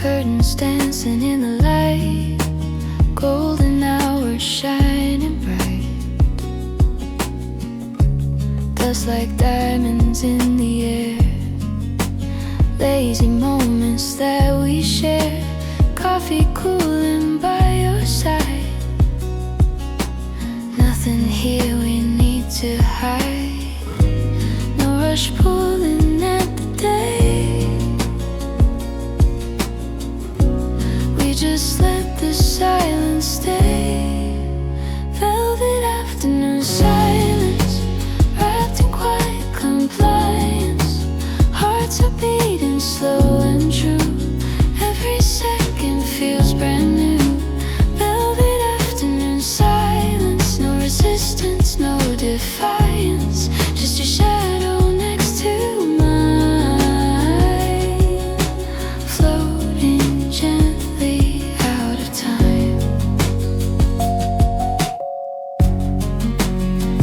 Curtains dancing in the light, golden hours shining bright. Dust like diamonds in the air, lazy moments that we share. Coffee cooling by your side. Nothing here we need to hide. No rush pulling at the day. We just let the silence stay. Velvet afternoon silence, wrapped in quiet compliance. Hearts are beating slow and true. Every second feels brand new. Velvet afternoon silence, no resistance, no defiance. Just your shadow next to mine, floating gently out of time.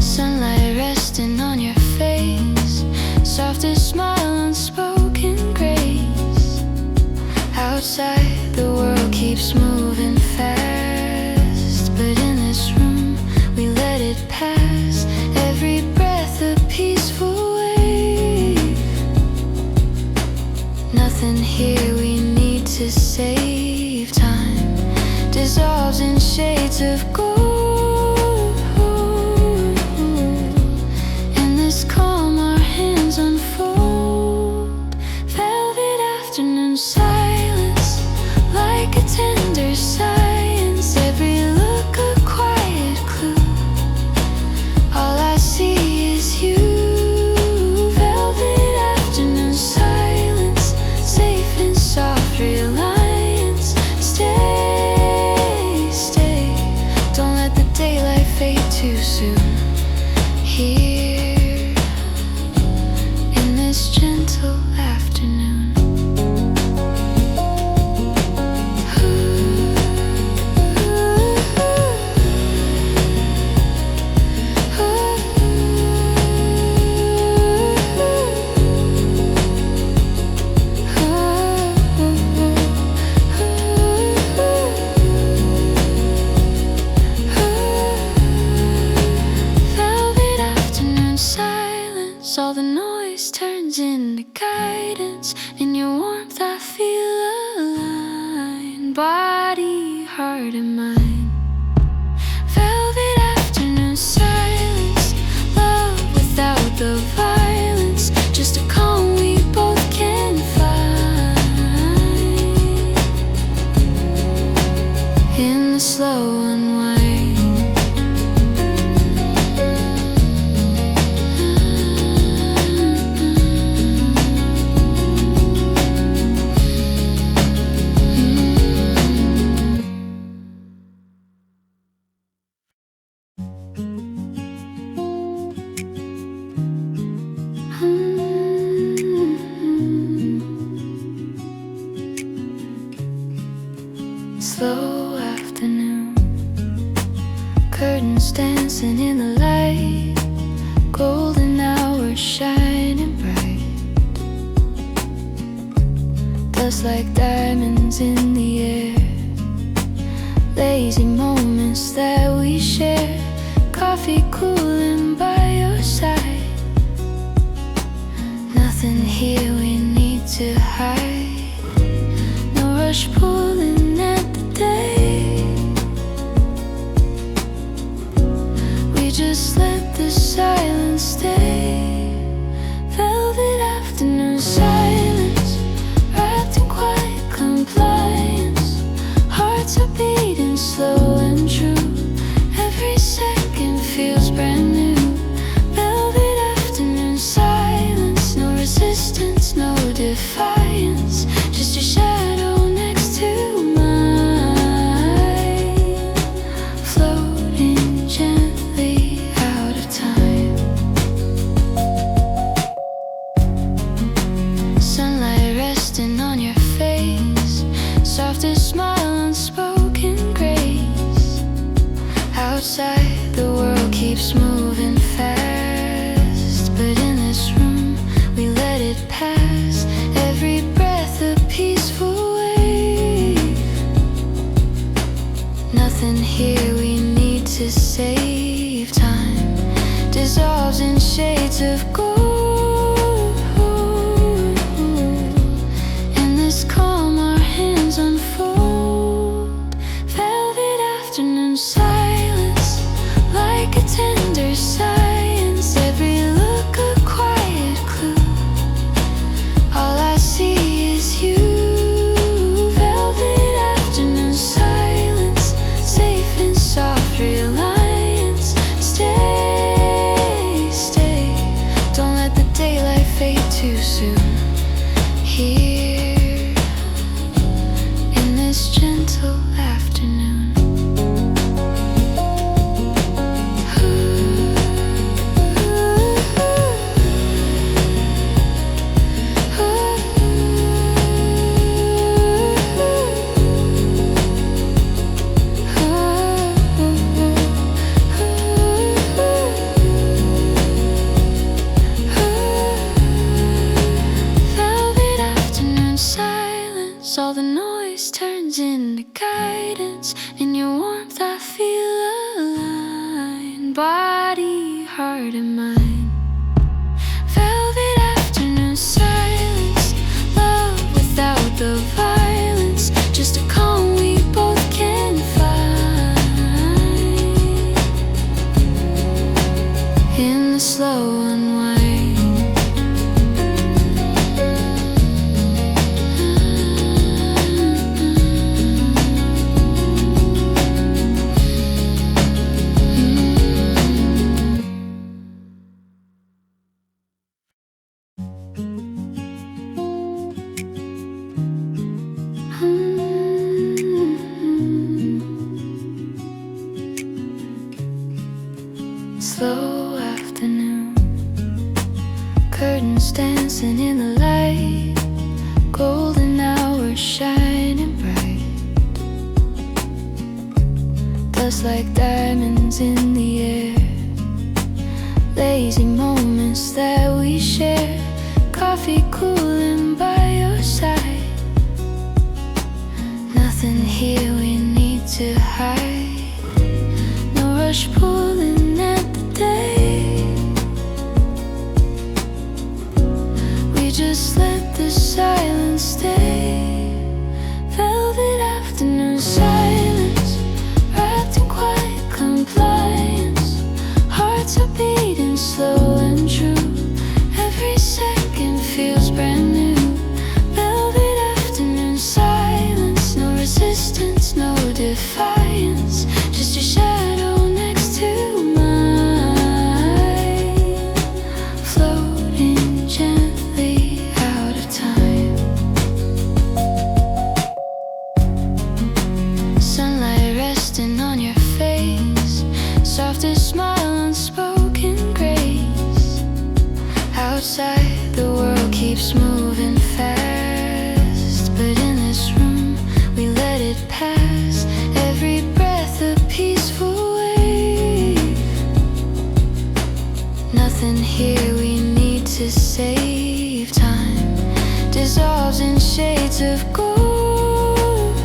Sunlight resting on your face, softest smile, unspoken grace. Outside the world keeps moving fast, but in this room we let it pass. Every breath a peaceful wave. Nothing here we need to save. Time dissolves in shades of gold. In this calm our hands unfold. Velvet afternoon silence, like a tender science. Every look a quiet clue. All I see is you. Velvet afternoon silence, safe in soft reliance. Stay, stay, don't let the daylight fade too soon. Here, in this gentle afternoon. Velvet afternoon silence, all the noise turns into guidance. In your warmth I feel aligned, body, heart and mind. Velvet afternoon silence, love without the violence. Just a calm we both can find. In the slow unwind. Slow afternoon, curtains dancing in the light, golden hours shining bright. Dust like diamonds in the air, lazy moments that we share. Coffee cooling by your side. Nothing here we need to hide. No rush pulling at the day. We just let the silence stay. Velvet afternoon silence, wrapped in quiet compliance. Hearts are beating slow and true. Every second feels brand new. Velvet afternoon silence, no resistance, no defiance. Just your shadow next to mine, floating gently out of time. Sunlight resting on your face, softest smile, unspoken grace. Outside the world keeps moving fast, but in this room we let it pass. Every breath a peaceful wave. here we need to save time dissolves in shades of gold. In this calm our hands unfold. Velvet afternoon silence, like a tender science. Every look a quiet clue. All I see is you. Velvet afternoon silence, safe in soft reliance. Stay, stay, don't let the daylight fade too soon. Here, in this gentle afternoon. All the noise turns into guidance. In your warmth I feel aligned, body, heart and mind. Velvet afternoon silence, love without the violence. Just a calm we both can find. In the slow unwind. Slow afternoon, curtains dancing in the light, golden hours shining bright. Dust like diamonds in the air, lazy moments that we share. Coffee cooling by your side. Nothing here we need to hide. No rush pulling at the day. We just let the silence stay. Velvet afternoon silence, wrapped in quiet compliance. Hearts are beating slow and true. Every second feels brand new. Velvet afternoon silence, no resistance, no defiance. Just your shadow next to mine, floating gently out of time. Sunlight resting on your face, softest smile, unspoken grace. Outside the world keeps moving fast, but in this room we let it pass. Every breath a peaceful wave. Nothing here we need to save time dissolves in shades of gold.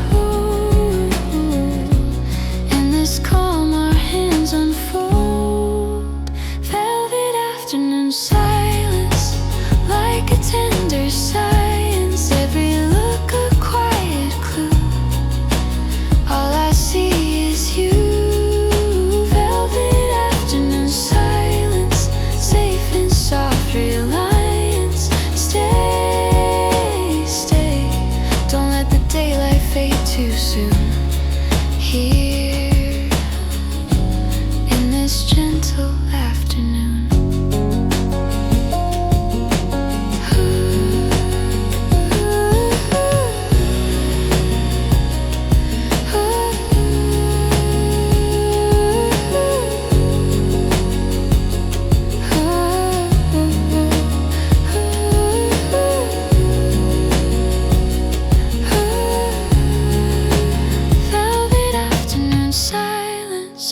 In this calm our hands unfold. Velvet afternoon silence, like a tender science. Every look a quiet clue. All I see is you. Velvet afternoon silence, safe in soft reliance. Stay, stay, don't let the daylight fade too soon. Here, in this gentle afternoon.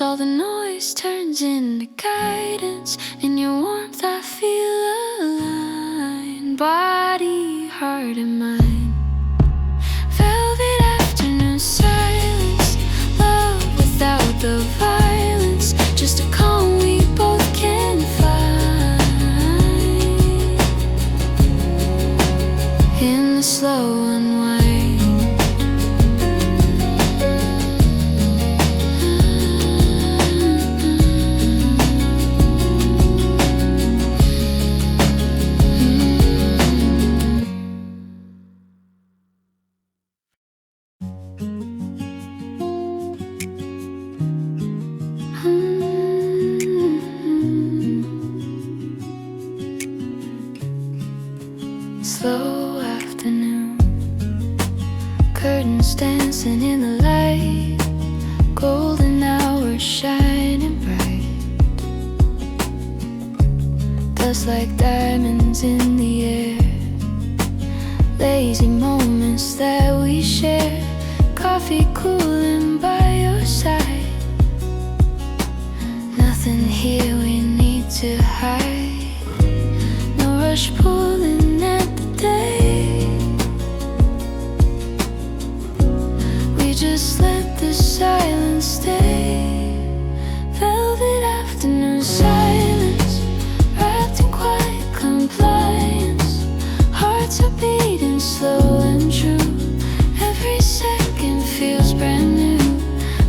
All the noise turns into guidance. dancing in the light, golden hours shining bright. Dust like diamonds in the air, lazy moments that we share. Coffee cooling by your side. Nothing here we need to hide. No rush pulling at the day. We just let the silence stay. Velvet afternoon silence, wrapped in quiet compliance. Hearts are beating slow and true. Every second feels brand new.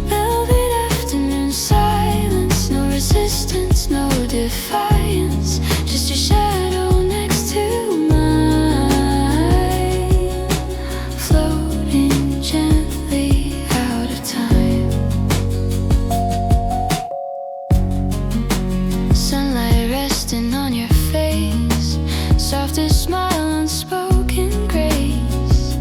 Velvet afternoon silence, no resistance, no defiance. Just your shadow next to mine, floating gently out of time. Sunlight resting on your face, softest smile, unspoken grace.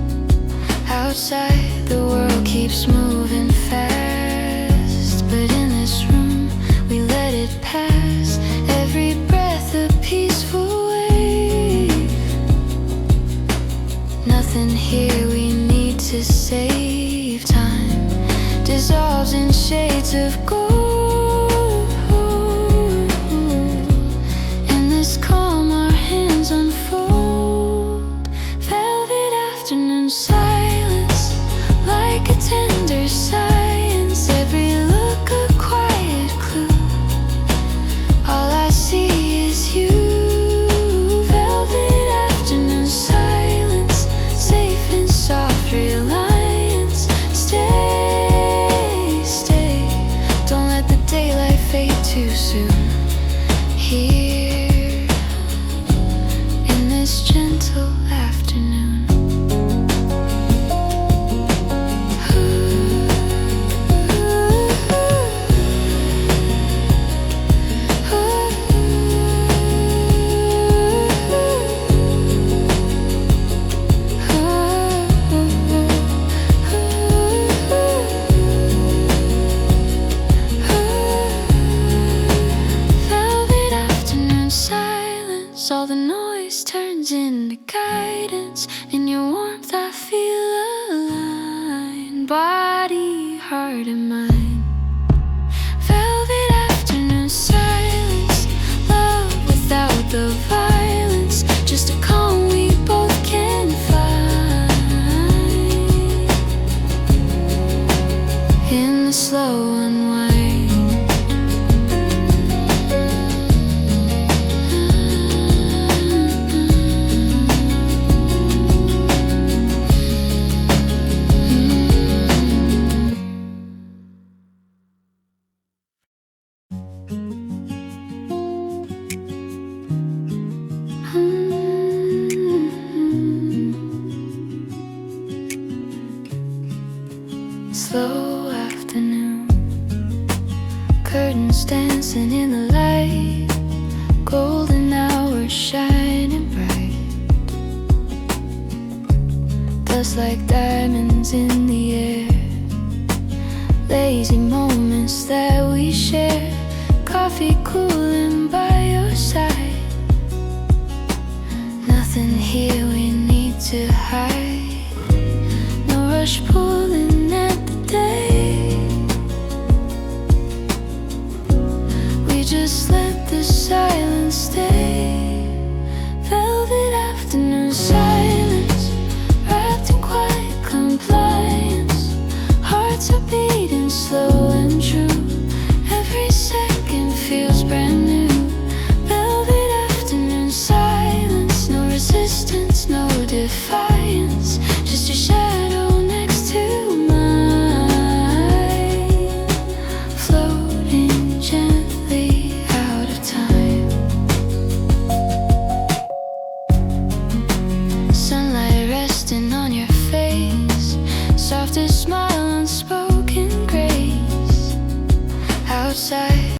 Outside the world keeps moving fast, but in this room we let it pass. Every breath a peaceful wave. Nothing here we need to save. Time dissolves in shades of gold. In this calm our hands unfold. Velvet afternoon silence, like a tender science. Every look a quiet clue. All I see is you. Velvet afternoon silence, safe in soft reliance. Stay, stay, don't let the daylight fade too soon. Here, in this gentle afternoon. Velvet afternoon silence, all the noise turns into guidance. In your warmth I feel aligned, body, heart and mind. Velvet afternoon silence, love without the violence. Just a calm we both can find. In the slow unwind. Slow afternoon, curtains dancing in the light, golden hours shining bright. Dust like diamonds in the air, lazy moments that we share. Coffee cooling by your side. Nothing here we need to hide. No rush pull